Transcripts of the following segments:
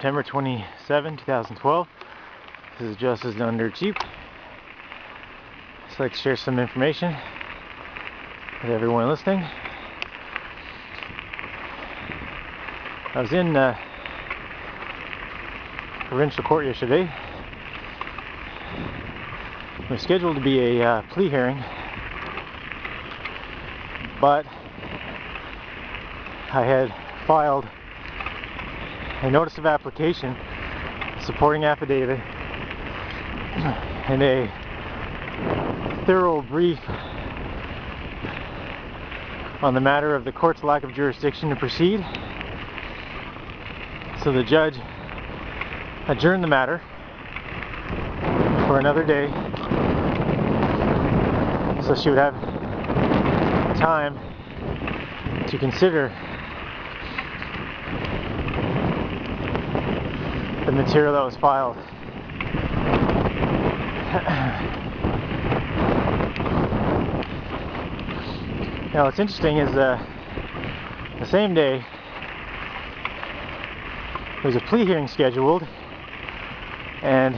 September 27, 2012. This is Justice Under Cheap. I'd like to share some information with everyone listening. I was in Provincial Court yesterday. It was scheduled to be a plea hearing, but I had filed a notice of application, supporting affidavit, and a thorough brief on the matter of the court's lack of jurisdiction to proceed. So the judge adjourned the matter for another day so she would have time to consider the material that was filed. Now what's interesting is the same day there was a plea hearing scheduled, and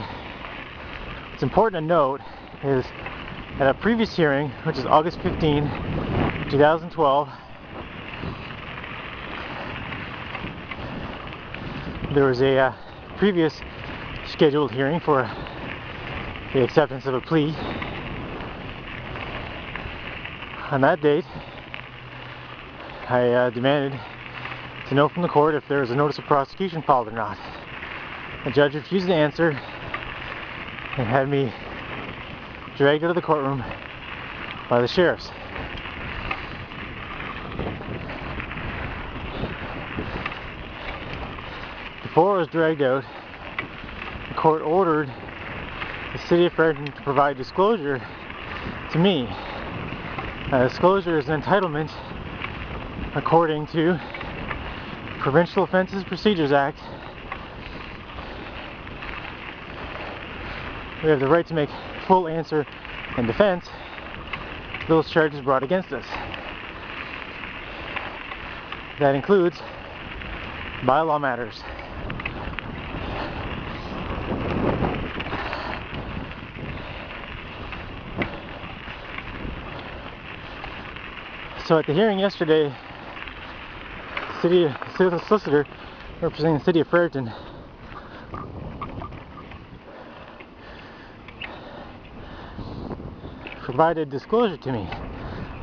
what's important to note is at a previous hearing, which is August 15, 2012, there was a previous scheduled hearing for the acceptance of a plea. On that date, I demanded to know from the court if there was a notice of prosecution filed or not. The judge refused to answer and had me dragged out of the courtroom by the sheriffs. Before I was dragged out, the court ordered the city of Fredericton to provide disclosure to me. Disclosure is an entitlement according to Provincial Offences Procedures Act. We have the right to make full answer and defense to those charges brought against us. That includes bylaw matters. So at the hearing yesterday, the solicitor representing the city of Fredericton provided disclosure to me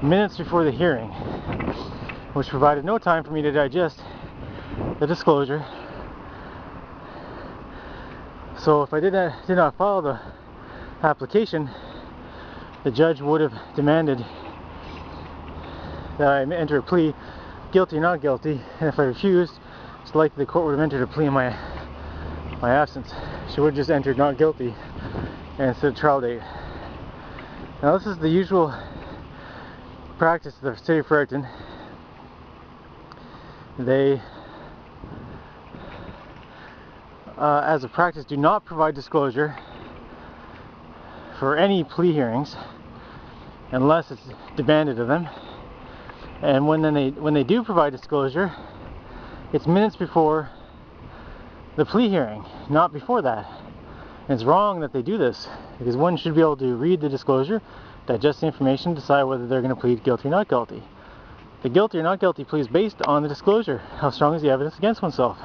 minutes before the hearing, which provided no time for me to digest the disclosure. So if I did not file the application, the judge would have demanded that I enter a plea, guilty or not guilty, and if I refused, it's likely the court would have entered a plea in my absence. She would have just entered not guilty and set a trial date. Now this is the usual practice of the city of Fredericton. They, as a practice, do not provide disclosure for any plea hearings unless it's demanded of them. And when they do provide disclosure, it's minutes before the plea hearing, not before that. And it's wrong that they do this, because one should be able to read the disclosure, digest the information, decide whether they're going to plead guilty or not guilty. The guilty or not guilty plea is based on the disclosure. How strong is the evidence against oneself?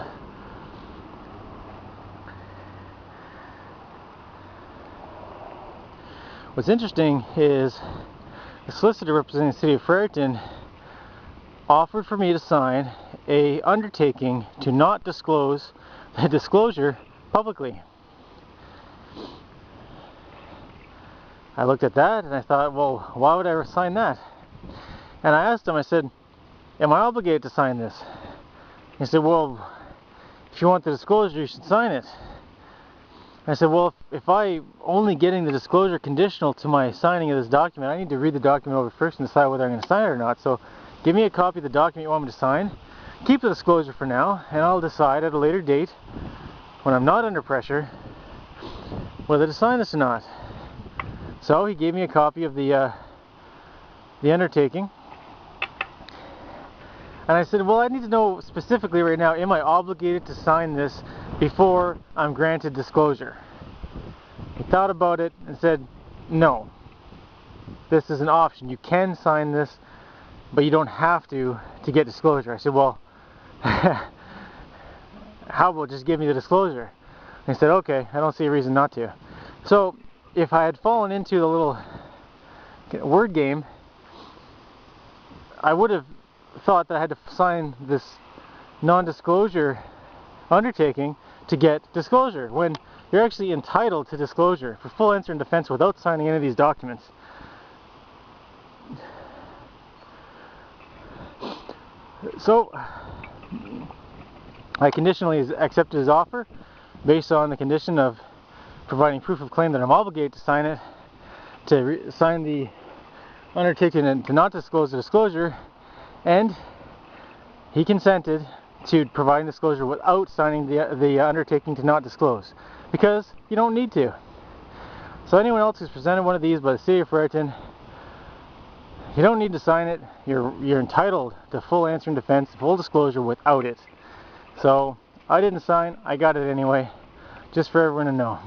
What's interesting is the solicitor representing the city of Fredericton offered for me to sign a undertaking to not disclose the disclosure publicly. I looked at that and I thought, well, why would I sign that? And I asked him, I said, am I obligated to sign this? He said, well, if you want the disclosure, you should sign it. I said, well, if I only getting the disclosure conditional to my signing of this document, I need to read the document over first and decide whether I'm going to sign it or not. So give me a copy of the document you want me to sign, keep the disclosure for now, and I'll decide at a later date, when I'm not under pressure, whether to sign this or not. So he gave me a copy of the undertaking, And I said, well, I need to know specifically right now, am I obligated to sign this before I'm granted disclosure. He thought about it and said, no, this is an option. You can sign this, but you don't have to get disclosure. I said, well, how about just give me the disclosure? And he said, okay, I don't see a reason not to. So if I had fallen into the little word game, I would have thought that I had to sign this non-disclosure undertaking to get disclosure, when you're actually entitled to disclosure for full answer and defense without signing any of these documents. So I conditionally accepted his offer based on the condition of providing proof of claim that I'm obligated to sign it, to sign the undertaking and to not disclose the disclosure, and he consented to providing disclosure without signing the undertaking to not disclose, because you don't need to. So anyone else who's presented one of these by the City of Fredericton, you don't need to sign it. You're entitled to full answer and defense, full disclosure without it. So I didn't sign, I got it anyway, just for everyone to know.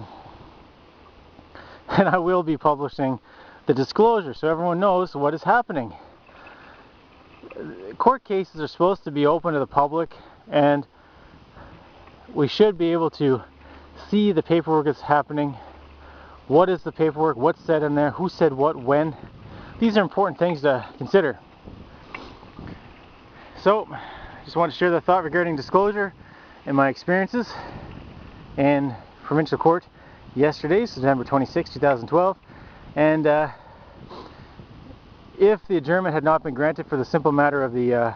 And I will be publishing the disclosure so everyone knows what is happening. Court cases are supposed to be open to the public, and we should be able to see the paperwork that's happening. What is the paperwork? What's said in there? Who said what, when? These are important things to consider. So, I just want to share the thought regarding disclosure and my experiences in Provincial Court yesterday, September 26, 2012. And if the adjournment had not been granted for the simple matter of the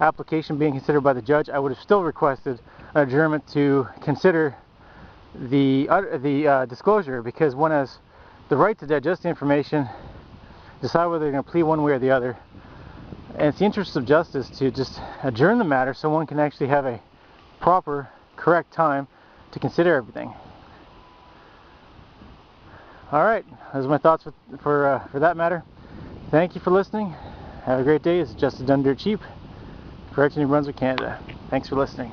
application being considered by the judge, I would have still requested an adjournment to consider the disclosure, because one has the right to digest the information, decide whether they're going to plead one way or the other, and it's the interest of justice to just adjourn the matter so one can actually have a proper, correct time to consider everything. Alright, those are my thoughts for that matter. Thank you for listening. Have a great day. It's Justice Done Dirt Cheap, Fredericton, New Brunswick, Canada. Thanks for listening.